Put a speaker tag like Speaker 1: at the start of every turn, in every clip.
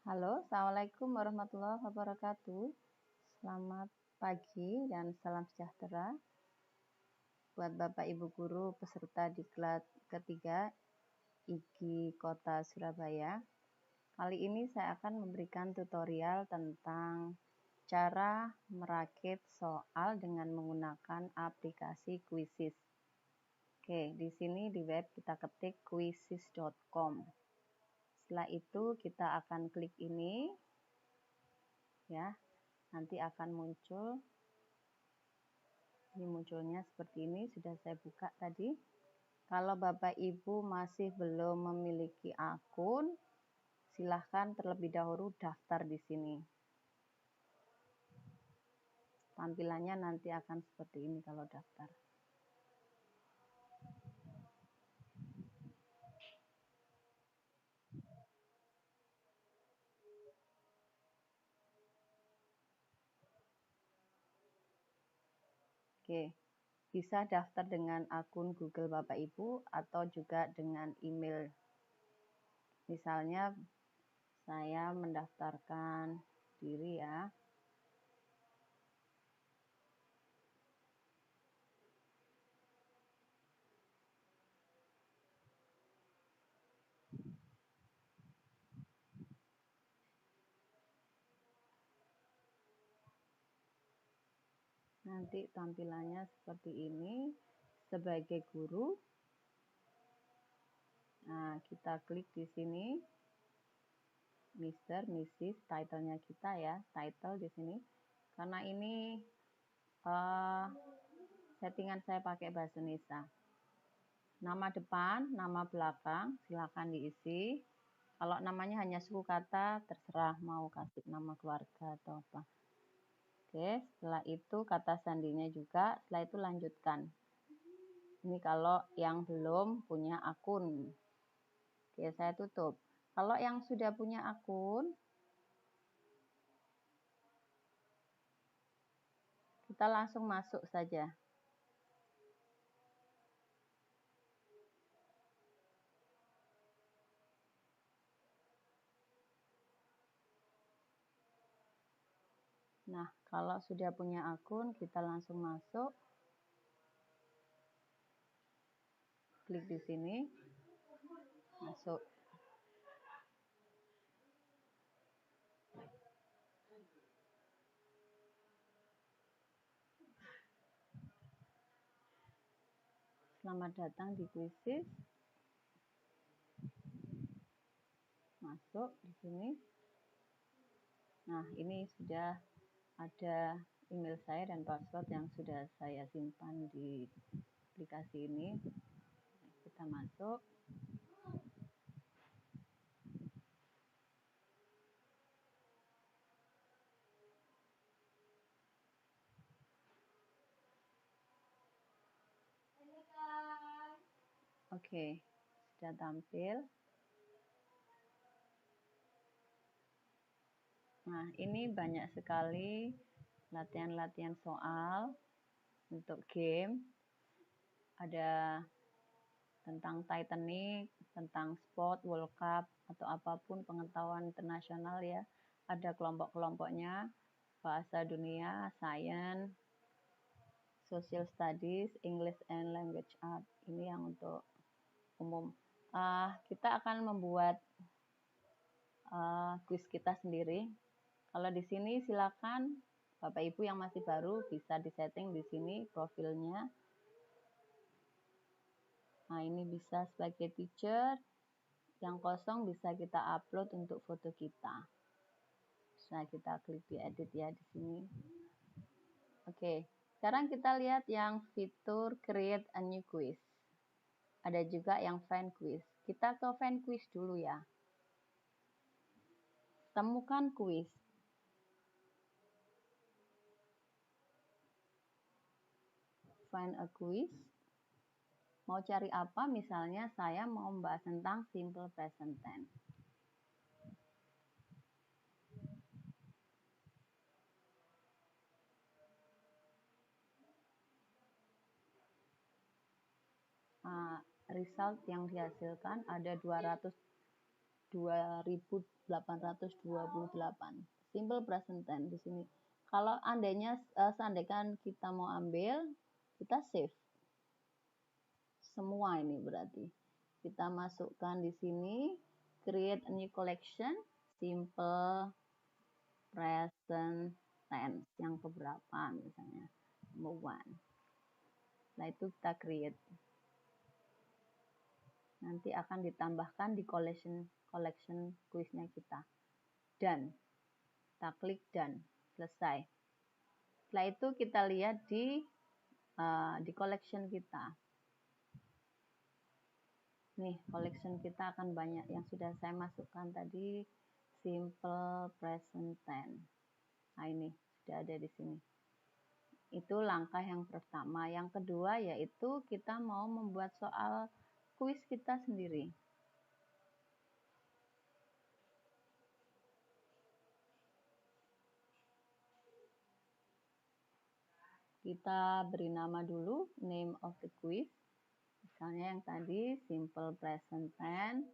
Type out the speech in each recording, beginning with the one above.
Speaker 1: Halo, Assalamualaikum warahmatullahi wabarakatuh. Selamat pagi dan salam sejahtera buat Bapak Ibu Guru peserta diklat ketiga IGI Kota Surabaya. Kali ini saya akan memberikan tutorial tentang cara merakit soal dengan menggunakan aplikasi Quizizz. Oke, di sini di web kita ketik quizizz.com. Setelah itu kita akan klik ini, ya. Nanti akan muncul, ini munculnya seperti ini, sudah saya buka tadi. Kalau Bapak Ibu masih belum memiliki akun, silahkan terlebih dahulu daftar di sini. Tampilannya nanti akan seperti ini kalau daftar. Oke, bisa daftar dengan akun Google Bapak Ibu atau juga dengan email. Misalnya saya mendaftarkan diri ya. Nanti tampilannya seperti ini sebagai guru. Nah, kita klik di sini. Mr., Mrs., title-nya kita ya, title di sini. Karena ini settingan saya pakai bahasa Indonesia. Nama depan, nama belakang, silakan diisi. Kalau namanya hanya suku kata, terserah mau kasih nama keluarga atau apa. Oke, setelah itu kata sandinya juga, setelah itu lanjutkan. Ini kalau yang belum punya akun. Oke, saya tutup. Kalau yang sudah punya akun, kita langsung masuk saja. Nah, kalau sudah punya akun, kita langsung masuk. Klik di sini. Masuk. Selamat datang di Quizizz. Masuk di sini. Nah, ini sudah ada email saya dan password yang sudah saya simpan di aplikasi ini. Kita masuk. Oke, sudah tampil. Nah, ini banyak sekali latihan-latihan soal untuk game. Ada tentang Titanic, tentang sport, World Cup, atau apapun pengetahuan internasional ya. Ada kelompok-kelompoknya, bahasa dunia, science, social studies, English and language art. Ini yang untuk umum. Kita akan membuat quiz kita sendiri. Kalau di sini silakan Bapak Ibu yang masih baru bisa disetting di sini profilnya. Nah, ini bisa sebagai teacher. Yang kosong bisa kita upload untuk foto kita. Bisa kita klik di edit ya di sini. Oke, sekarang kita lihat yang fitur create a new quiz. Ada juga yang find quiz. Kita ke find quiz dulu ya. Temukan quiz. Find a quiz. Mau cari apa? Misalnya saya mau membahas tentang simple present tense. Result yang dihasilkan ada 220 2828. Simple present tense di sini. Kalau seandainya kita mau ambil, kita save. Semua ini berarti. Kita masukkan di sini, create a new collection, simple present tense. Yang keberapa misalnya, number 1. Nah itu kita create. Nanti akan ditambahkan di collection kuisnya kita. Dan kita klik dan selesai. Setelah itu kita lihat di collection kita. Nih, collection kita akan banyak yang sudah saya masukkan tadi, simple present tense. Nah, ini sudah ada di sini. Itu langkah yang pertama. Yang kedua yaitu kita mau membuat soal kuis kita sendiri. Kita beri nama dulu, name of the quiz. Misalnya yang tadi, simple present tense.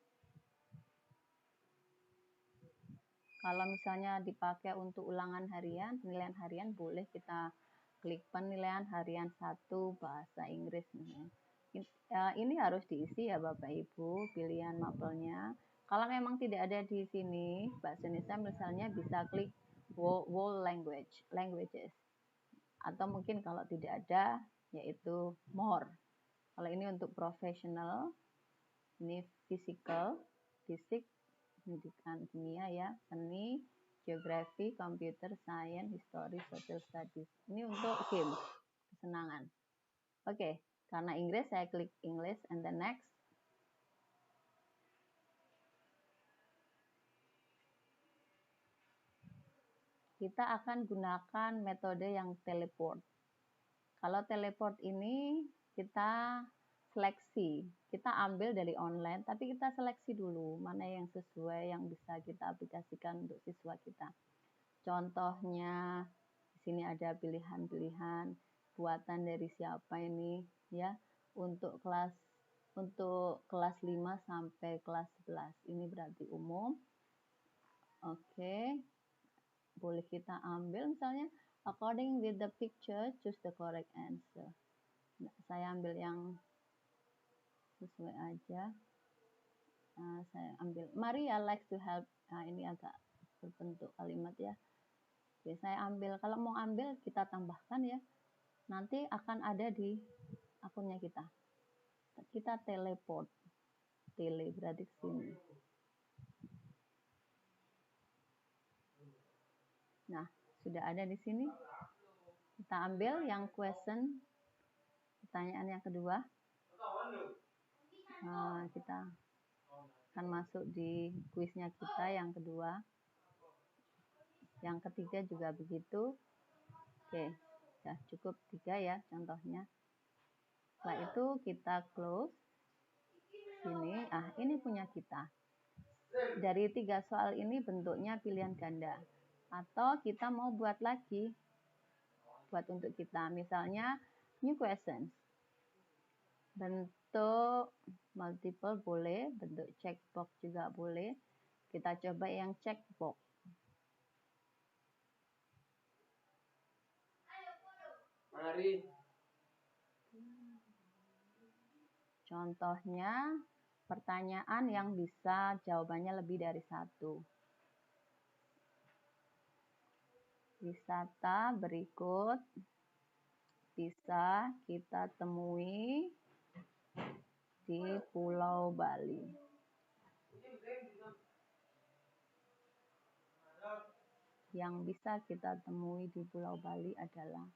Speaker 1: Kalau misalnya dipakai untuk ulangan harian, penilaian harian, boleh kita klik penilaian harian 1 bahasa Inggris. Ini harus diisi ya Bapak Ibu, pilihan mapelnya. Kalau memang tidak ada di sini, bahasa Indonesia misalnya bisa klik whole languages. Atau mungkin kalau tidak ada, yaitu more. Kalau ini untuk profesional, ini fisik, pendidikan kimia ya, seni, geografi, computer, science, history, social studies. Ini untuk game, kesenangan. Oke, karena Inggris saya klik English and then next. Kita akan gunakan metode yang teleport. Kalau teleport ini kita seleksi, kita ambil dari online, tapi kita seleksi dulu mana yang sesuai yang bisa kita aplikasikan untuk siswa kita. Contohnya di sini ada pilihan-pilihan buatan dari siapa ini ya, untuk kelas 5 sampai kelas 11. Ini berarti umum. Oke. Boleh kita ambil misalnya according with the picture choose the correct answer. Nah, saya ambil yang sesuai aja. Saya ambil Maria likes to help. Nah, ini agak berbentuk kalimat ya. Oke, saya ambil. Kalau mau ambil kita tambahkan ya. Nanti akan ada di akunnya kita. Kita teleport. Tele berarti ke sini. Nah, sudah ada di sini. Kita ambil yang question, pertanyaan yang kedua. Kita akan masuk di kuisnya kita yang kedua. Yang ketiga juga begitu. Oke, sudah cukup 3 ya contohnya. Setelah itu kita close. Sini, ini punya kita. Dari 3 soal ini bentuknya pilihan ganda. Atau kita mau buat lagi, buat untuk kita. Misalnya, new questions. Bentuk multiple boleh, bentuk checkbox juga boleh. Kita coba yang checkbox. Mari. Contohnya, pertanyaan yang bisa jawabannya lebih dari 1. Wisata berikut bisa kita temui di Pulau Bali. Yang bisa kita temui di Pulau Bali adalah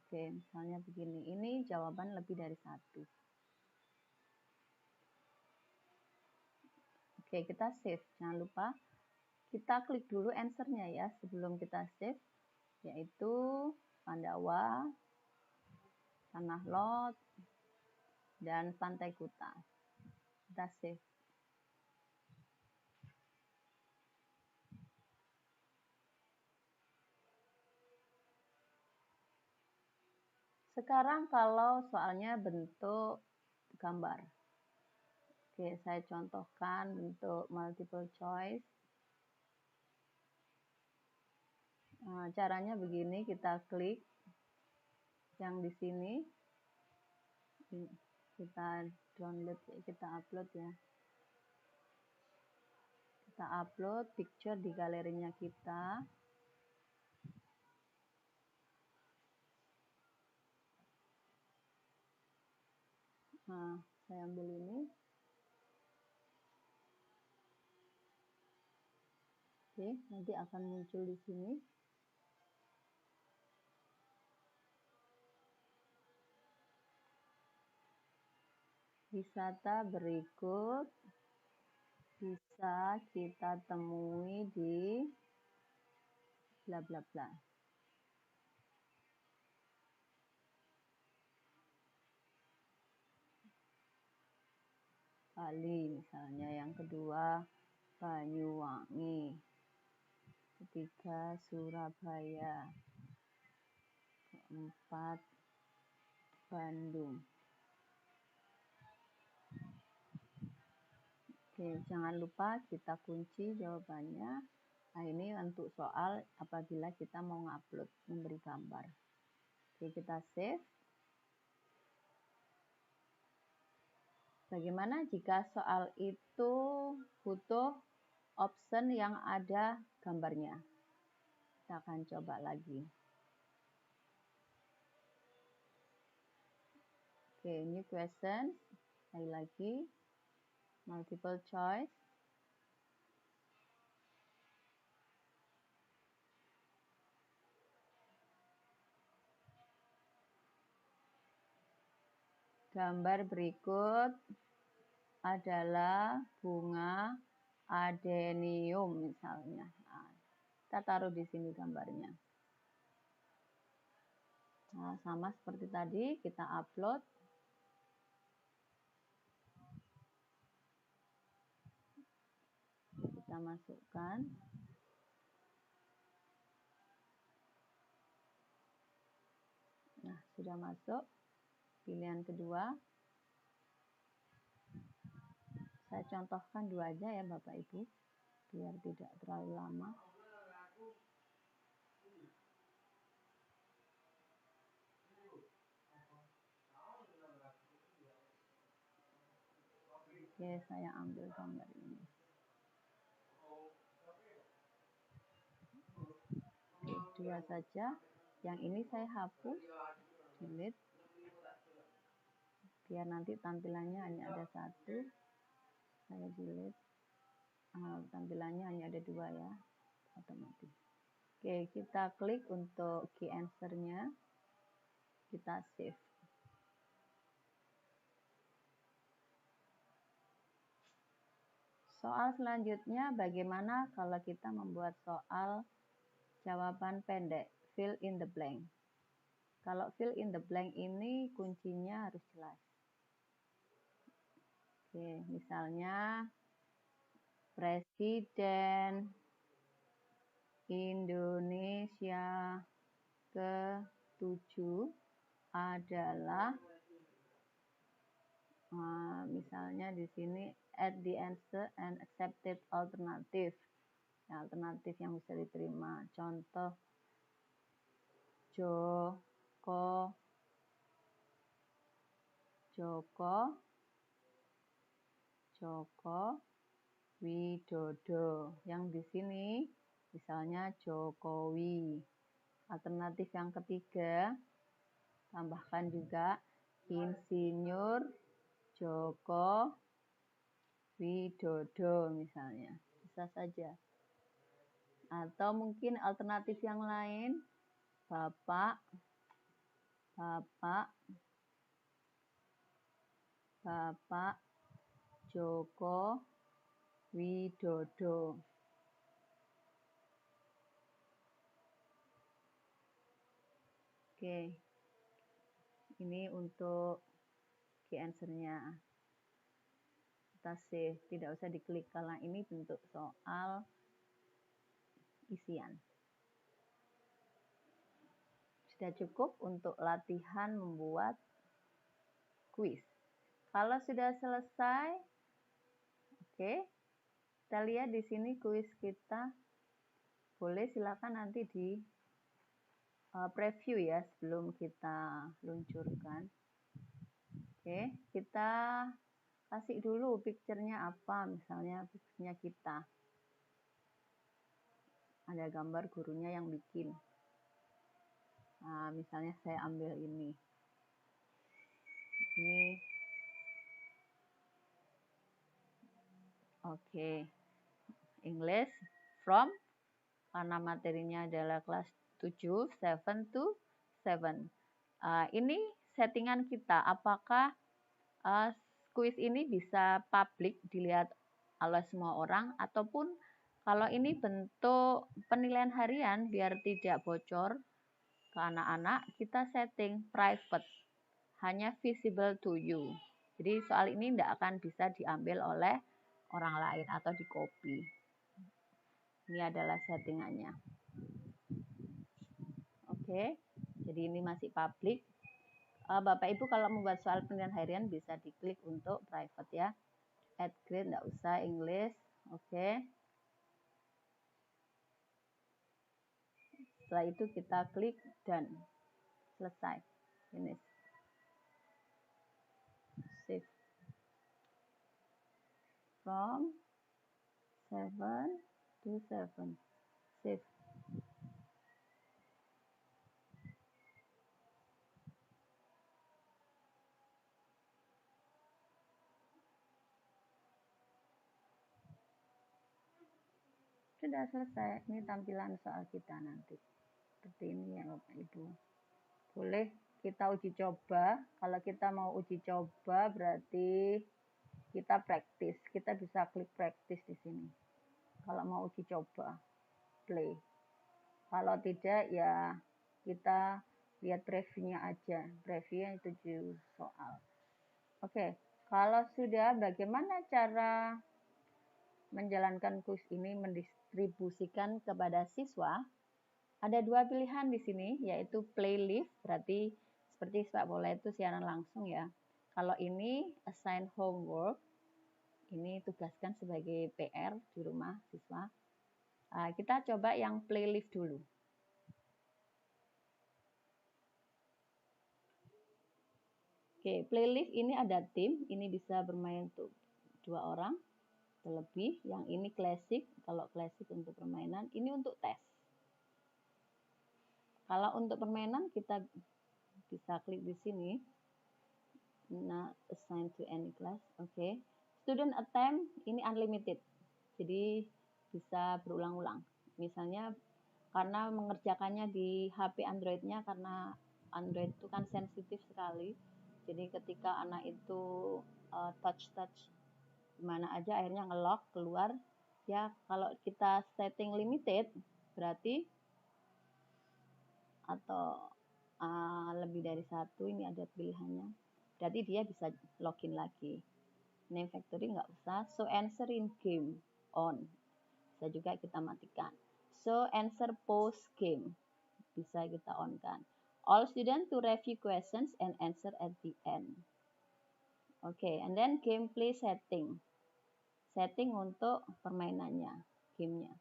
Speaker 1: Oke, misalnya begini. Ini jawaban lebih dari 1. Oke, kita save. Jangan lupa kita klik dulu answer-nya ya sebelum kita save, yaitu Pandawa, Tanah Lot, dan Pantai Kuta. Kita save. Sekarang kalau soalnya bentuk gambar. Oke, saya contohkan bentuk multiple choice. Nah, caranya begini, kita klik yang di sini. Kita download, kita upload ya. Kita upload picture di galerinya kita. Nah, saya ambil ini. Oke, nanti akan muncul di sini. Wisata berikut bisa kita temui di bla bla bla. Bali misalnya, yang kedua Banyuwangi, ketiga Surabaya, keempat Bandung. Oke, jangan lupa kita kunci jawabannya. Nah, ini untuk soal apabila kita mau ngupload, memberi gambar. Oke, kita save. Bagaimana jika soal itu butuh option yang ada gambarnya? Kita akan coba lagi. Oke, new question. Sekali lagi. Multiple choice. Gambar berikut adalah bunga adenium misalnya. Nah, kita taruh di sini gambarnya. Nah, sama seperti tadi, kita upload. Kita masukkan. Nah, sudah masuk. Pilihan kedua. Saya contohkan dua aja ya Bapak Ibu, biar tidak terlalu lama. Oke, saya ambil gambar ini. Oke, dua saja. Yang ini saya hapus, delete. Biar nanti tampilannya hanya ada satu. Saya delete. Tampilannya hanya ada dua ya, otomatis. Oke, kita klik untuk key answer-nya. Kita save. Soal selanjutnya, bagaimana kalau kita membuat soal jawaban pendek, fill in the blank. Kalau fill in the blank ini kuncinya harus jelas. Oke, misalnya Presiden Indonesia ke-7 adalah, misalnya di sini add the answer and accepted alternative. Ya, alternatif yang bisa diterima. Contoh Joko Widodo. Yang di sini misalnya Jokowi. Alternatif yang ketiga, tambahkan juga Insinyur Joko Widodo misalnya. Bisa saja. Atau mungkin alternatif yang lain, Bapak Joko Widodo. Oke. Ini untuk key answer-nya. Kita save, tidak usah diklik karena ini bentuk soal isian. Sudah cukup untuk latihan membuat kuis. Kalau sudah selesai, oke, kita lihat di sini kuis kita. Boleh silakan nanti di preview ya sebelum kita luncurkan. Oke, kita kasih dulu picture-nya apa, misalnya picture-nya kita. Ada gambar gurunya yang bikin. Nah, misalnya saya ambil ini. Ini. Oke. English from, karena materinya adalah kelas 7, 7 to 7. Ini settingan kita, apakah kuis ini bisa publik dilihat oleh semua orang, ataupun kalau ini bentuk penilaian harian biar tidak bocor ke anak-anak, kita setting private, hanya visible to you. Jadi soal ini tidak akan bisa diambil oleh orang lain atau di copy. Ini adalah settingannya. Oke, jadi ini masih publik. Bapak Ibu kalau membuat soal penilaian harian bisa diklik untuk private ya. Add grade enggak usah, English. Oke. Setelah itu kita klik done. Selesai. Finish. Save. From 7 to 7. Save. Sudah selesai. Ini tampilan soal kita nanti. Seperti ini ya Bapak Ibu. Boleh kita uji coba. Kalau kita mau uji coba berarti kita praktis. Kita bisa klik praktis di sini. Kalau mau uji coba, play. Kalau tidak ya kita lihat previewnya aja. Previewnya 7 soal. Oke, kalau sudah, bagaimana cara menjalankan kuis ini, mendistribusikan kepada siswa? Ada dua pilihan di sini, yaitu playlist, berarti seperti sepak bola itu siaran langsung ya. Kalau ini assign homework, ini tugaskan sebagai PR di rumah siswa. Kita coba yang playlist dulu. Oke, playlist ini ada tim, ini bisa bermain untuk 2 orang lebih. Yang ini klasik, kalau klasik untuk permainan, ini untuk tes. Kalau untuk permainan kita bisa klik di sini. Nah, assign to any class. Oke. Student attempt ini unlimited. Jadi bisa berulang-ulang. Misalnya karena mengerjakannya di HP Android-nya, karena Android itu kan sensitif sekali. Jadi ketika anak itu touch mana aja akhirnya nge-lock keluar. Ya, kalau kita setting limited berarti atau lebih dari satu, ini ada pilihannya. Berarti dia bisa login lagi. Name factory nggak usah. So answer in game on. Bisa juga kita matikan. So answer post game. Bisa kita on kan. All students to review questions and answer at the end. Okay, and then gameplay setting. Setting untuk permainannya, gamenya.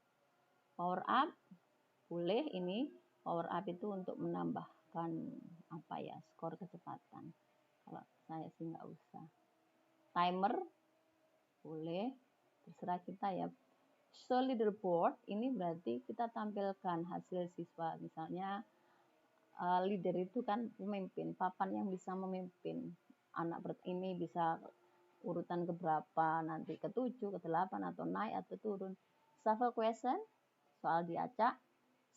Speaker 1: Power up, boleh ini. Power up itu untuk menambahkan skor kecepatan. Kalau saya sih nggak usah. Timer, boleh. Terserah kita ya. So leaderboard, ini berarti kita tampilkan hasil siswa. Misalnya leader itu kan pemimpin, papan yang bisa memimpin. Anak ini bisa urutan keberapa, nanti ke-7, ke-8, atau naik atau turun. Shuffle question, soal diacak.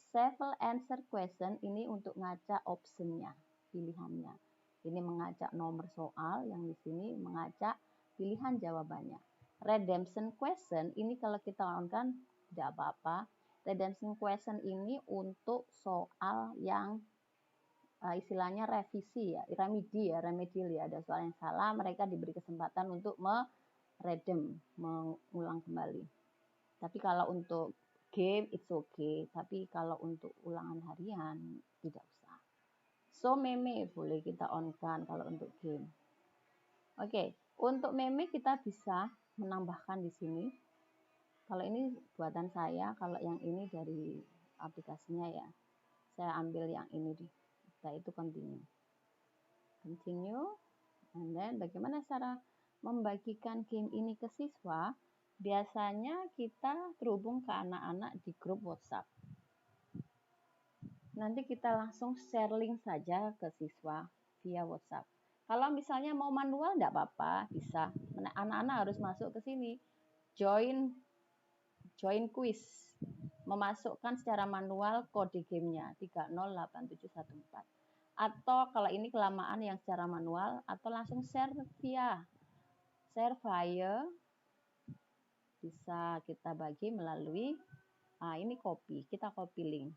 Speaker 1: Shuffle answer question, ini untuk ngacak optionnya, pilihannya. Ini mengacak nomor soal, yang di sini mengacak pilihan jawabannya. Redemption question, ini kalau kita on kan tidak apa-apa. Redemption question ini untuk soal yang istilahnya revisi ya, remedial ya, ada soal yang salah, mereka diberi kesempatan untuk mengulang kembali. Tapi kalau untuk game it's okay, tapi kalau untuk ulangan harian tidak usah. So meme boleh kita on kan kalau untuk game. Oke, untuk meme kita bisa menambahkan di sini. Kalau ini buatan saya, kalau yang ini dari aplikasinya ya. Saya ambil yang ini deh. Setelah itu continue. Continue. And then bagaimana cara membagikan game ini ke siswa? Biasanya kita terhubung ke anak-anak di grup WhatsApp. Nanti kita langsung share link saja ke siswa via WhatsApp. Kalau misalnya mau manual enggak apa-apa, bisa. Anak-anak harus masuk ke sini. Join quiz. Memasukkan secara manual kode gamenya 308714. Atau kalau ini kelamaan yang secara manual, atau langsung share file bisa kita bagi melalui ini kita copy link.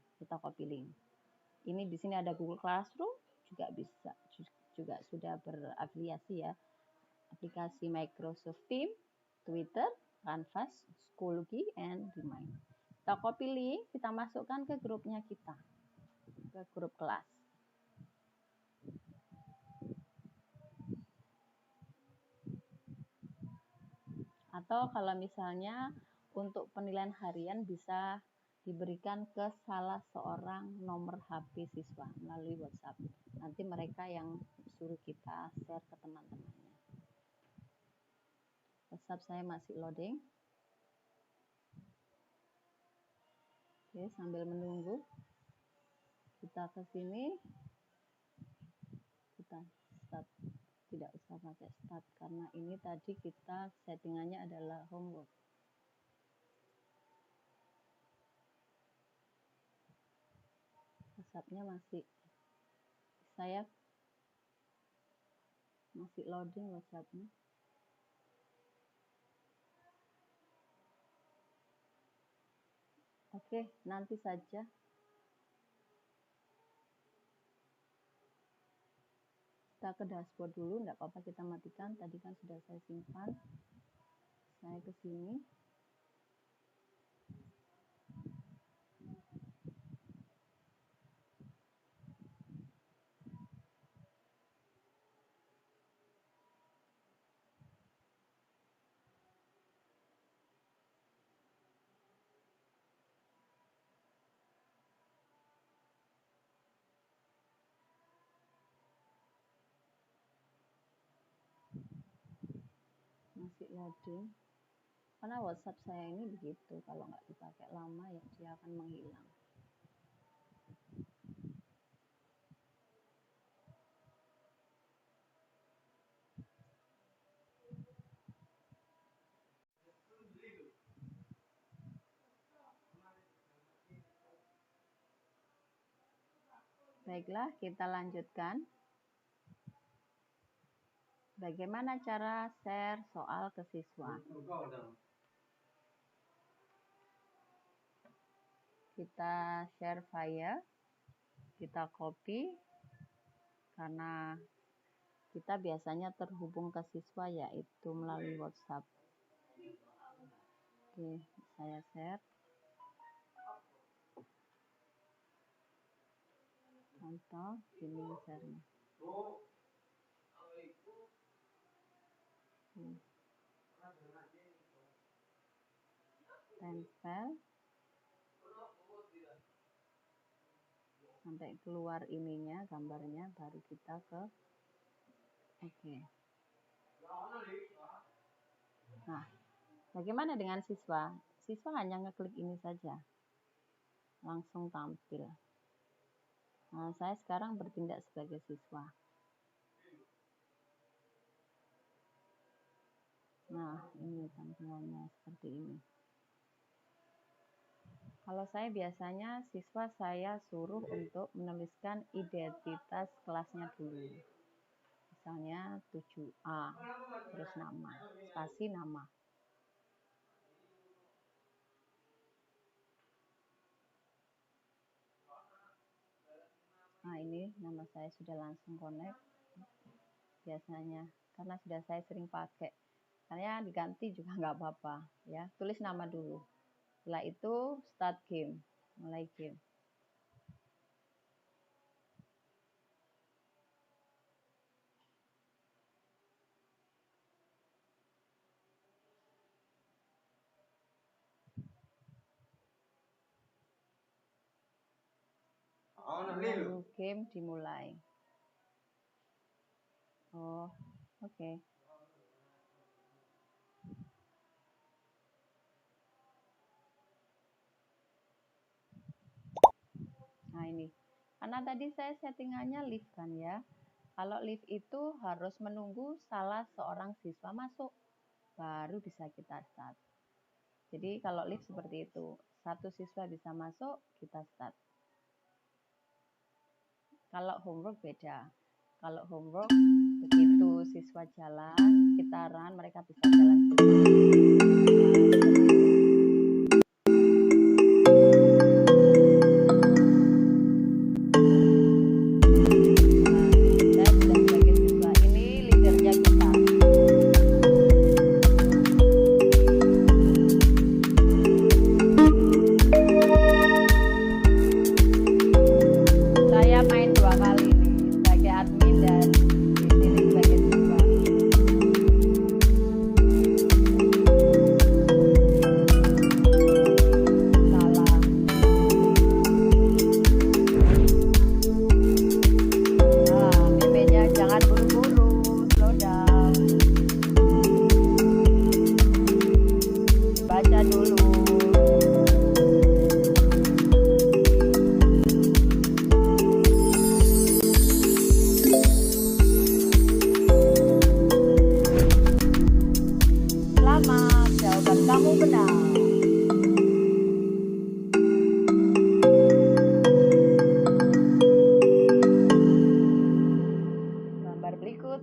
Speaker 1: Ini di sini ada Google Classroom juga bisa, juga sudah berafiliasi ya. Aplikasi Microsoft Teams, Twitter, Canvas, Schoology, and Remind. Kita copy link, kita masukkan ke grupnya kita, ke grup kelas. Atau kalau misalnya untuk penilaian harian bisa diberikan ke salah seorang nomor HP siswa melalui WhatsApp. Nanti mereka yang suruh kita share ke teman-temannya. WhatsApp saya masih loading. Oke, sambil menunggu kita ke sini, kita start. Tidak usah pakai start karena ini tadi kita settingannya adalah homework. WhatsApp-nya masih loading WhatsApp-nya. Oke, nanti saja. Kita ke dashboard dulu, enggak apa-apa kita matikan. Tadi kan sudah saya simpan. Saya ke sini. Masih loading. Karena WhatsApp saya ini begitu, kalau nggak dipakai lama ya dia akan menghilang. Baiklah, kita lanjutkan. Bagaimana cara share soal ke siswa? Kita share file, kita copy, karena kita biasanya terhubung ke siswa yaitu melalui WhatsApp. Oke, saya share. Contoh, ini share-nya. Tempel sampai keluar ininya, gambarnya, baru kita ke oke. Nah, bagaimana dengan siswa? Siswa hanya ngeklik ini saja, langsung tampil. Nah, saya sekarang bertindak sebagai siswa. Nah, ini tampilannya seperti ini. Kalau saya biasanya siswa saya suruh untuk menuliskan identitas kelasnya dulu. Misalnya 7A, terus nama, spasi nama. Nah, ini nama saya sudah langsung connect biasanya, karena sudah saya sering pakai. Karena diganti juga nggak apa-apa ya. Tulis nama dulu. Setelah itu start game, mulai game. Lalu game dimulai. Oh, oke. Nah, ini. Karena tadi saya settingannya live kan ya. Kalau live itu harus menunggu salah seorang siswa masuk, baru bisa kita start. Jadi kalau live seperti itu, satu siswa bisa masuk, kita start. Kalau homework beda. Kalau homework, begitu siswa jalan, kita run, mereka bisa jalan sendiri.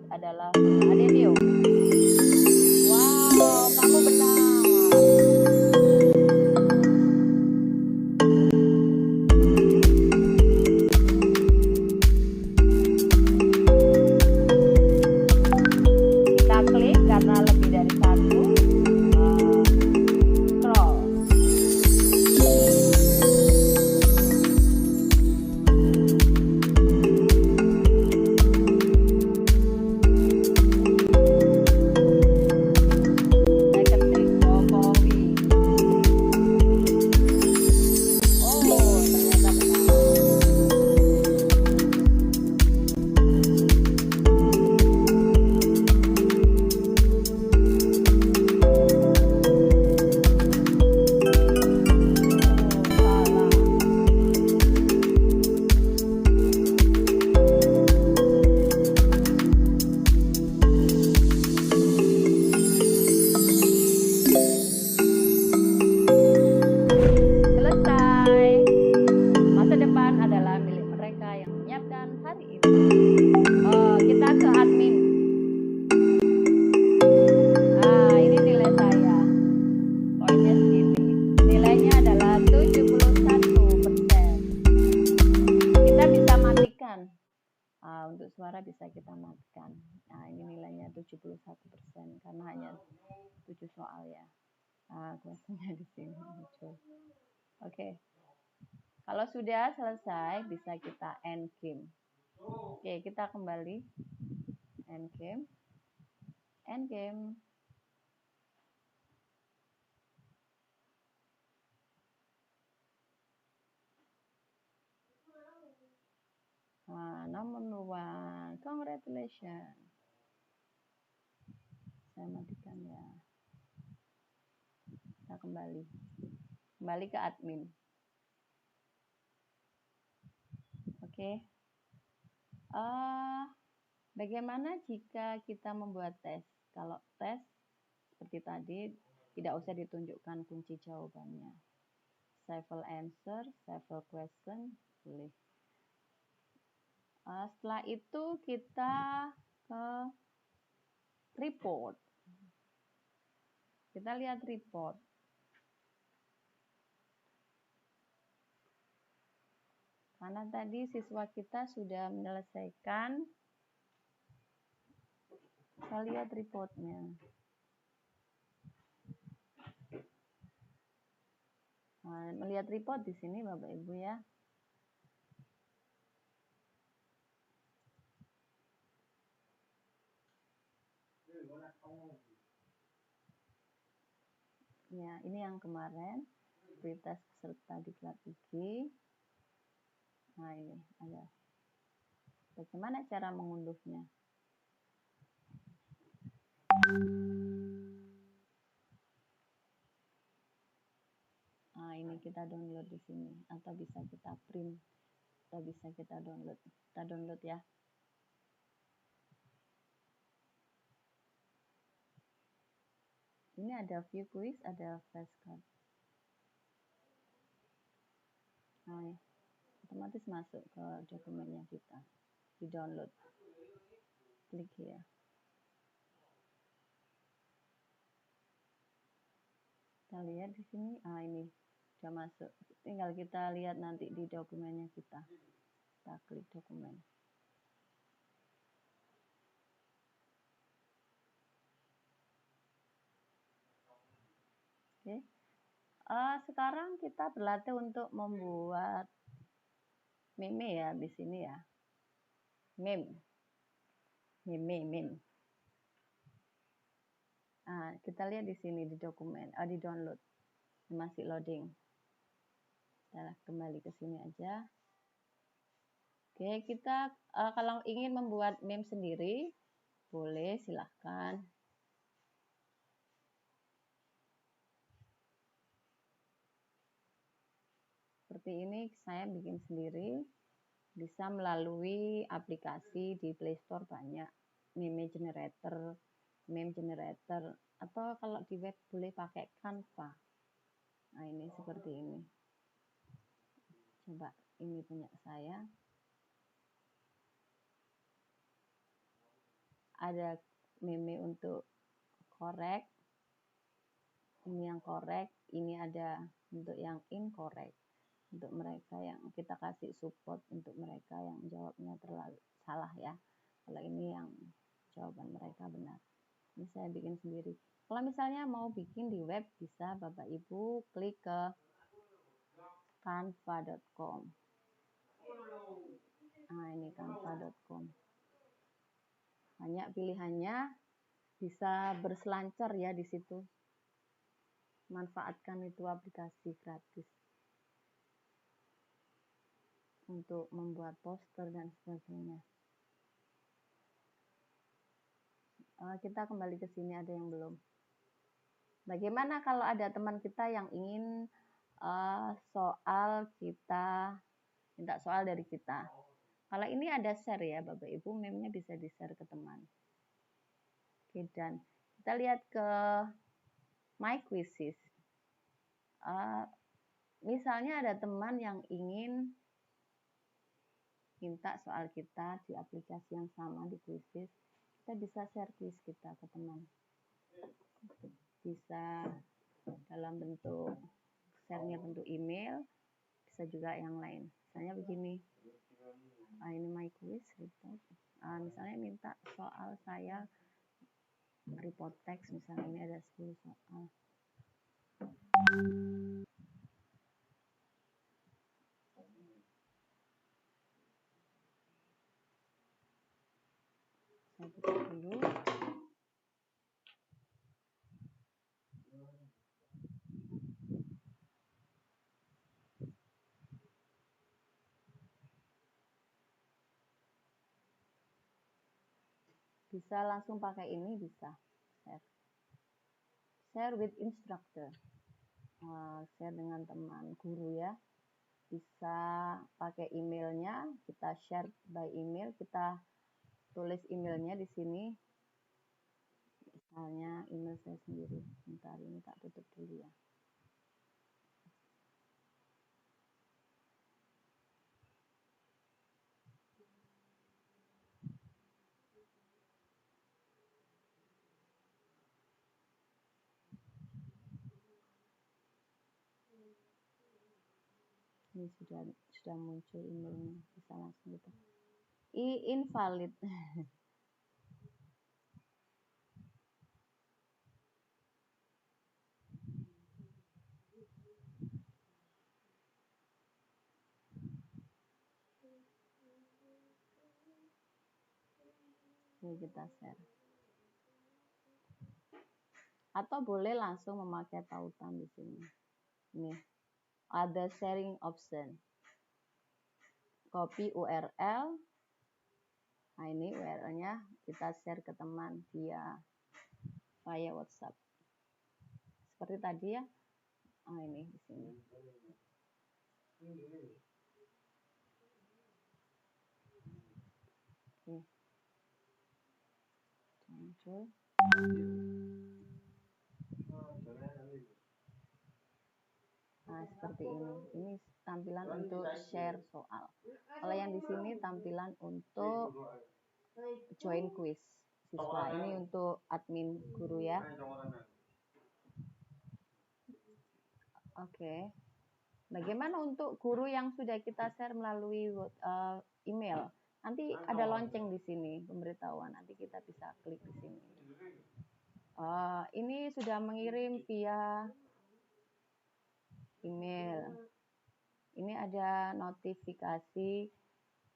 Speaker 1: Adalah Adelio. Wow, kamu benar. Kita klik karena lebih dari satu. Scroll. Untuk suara bisa kita matikan. Nah, ini nilainya 71% karena hanya 7 soal ya. Nah, kuasanya di sini muncul. Oke. Kalau sudah selesai, bisa kita end game. Oke, kita kembali. End game. End game. Number one, congratulations. Saya matikan ya. Kita kembali ke admin. Oke. Bagaimana jika kita membuat tes? Kalau tes seperti tadi tidak usah ditunjukkan kunci jawabannya. Several answer, several question, boleh. Setelah itu kita ke report. Kita lihat report. Karena tadi siswa kita sudah menyelesaikan, saya lihat reportnya. Nah, melihat report di sini Bapak Ibu ya. Ya, ini yang kemarin prioritas peserta diklat tinggi. Nah, ini ada. Bagaimana cara mengunduhnya? Nah, ini kita download di sini atau bisa kita print atau bisa kita download. Kita download ya. Ini ada view quiz, ada flashcard. Nah, otomatis masuk ke dokumennya kita. Di download. Klik ya. Kita lihat di sini, ini sudah masuk. Tinggal kita lihat nanti di dokumennya kita. Kita klik dokumen. Oke. Sekarang kita berlatih untuk membuat meme ya di sini ya. Meme. Nah, kita lihat di sini di dokumen, di download. Masih loading. Kita kembali ke sini aja. Oke, kita kalau ingin membuat meme sendiri, boleh silahkan. Seperti ini saya bikin sendiri. Bisa melalui aplikasi di Play Store banyak. Meme generator, atau kalau di web boleh pakai Canva. Nah, ini seperti ini. Coba ini punya saya. Ada meme untuk korek. Ini yang korek, ini ada untuk yang incorrect. Untuk mereka yang kita kasih support untuk mereka yang jawabnya terlalu salah ya. Kalau ini yang jawaban mereka benar. Ini saya bikin sendiri. Kalau misalnya mau bikin di web, bisa Bapak Ibu klik ke canva.com. Nah, ini canva.com. Banyak pilihannya, bisa berselancar ya di situ. Manfaatkan itu aplikasi gratis untuk membuat poster dan sebagainya. Kita kembali ke sini, ada yang belum. Bagaimana kalau ada teman kita yang ingin minta soal dari kita. Kalau ini ada share ya Bapak Ibu, meme-nya bisa di-share ke teman. Oke, dan kita lihat ke My Quizzes. Misalnya ada teman yang ingin minta soal kita di aplikasi yang sama di Quizzes, kita bisa share quiz kita ke teman. Bisa dalam bentuk share-nya bentuk email, bisa juga yang lain. Misalnya begini, ini My Quiz report. Misalnya minta soal saya report teks, misalnya ini ada 10 soal. Saya buka dulu. Bisa langsung pakai ini, bisa share with instructor, share dengan teman guru ya. Bisa pakai emailnya, kita share by email, kita tulis emailnya di sini. Misalnya email saya sendiri. Bentar, ini tak tutup dulu ya. Ini sudah muncul emailnya, bisa langsung kita invalid. Ini kita share. Atau boleh langsung memakai tautan di sini. Ini ada sharing option. Copy URL. Nah, ini URL-nya kita share ke teman via WhatsApp. Seperti tadi ya. Ah, ini di sini. Oke. Muncul. Nah, seperti ini. Ini tampilan untuk share soal. Kalau yang di sini tampilan untuk join quiz siswa. Ini untuk admin guru ya. Oke. Bagaimana untuk guru yang sudah kita share melalui email? Nanti ada lonceng di sini, pemberitahuan. Nanti kita bisa klik di sini. Ini sudah mengirim via email. Ini ada notifikasi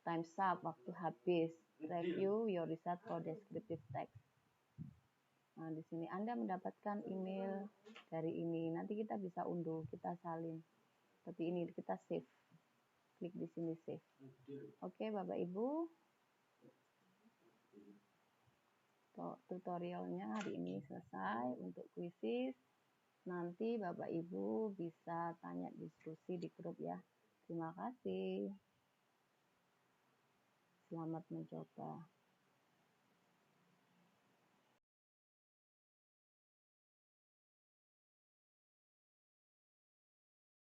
Speaker 1: time's up, waktu habis. Review your result for descriptive text. Nah, di sini Anda mendapatkan email dari ini. Nanti kita bisa unduh, kita salin. Seperti ini, kita save. Klik di sini save. Oke, Bapak Ibu. Tutorialnya hari ini selesai untuk kuisis. Nanti Bapak Ibu bisa tanya diskusi di grup ya. Terima kasih. Selamat mencoba.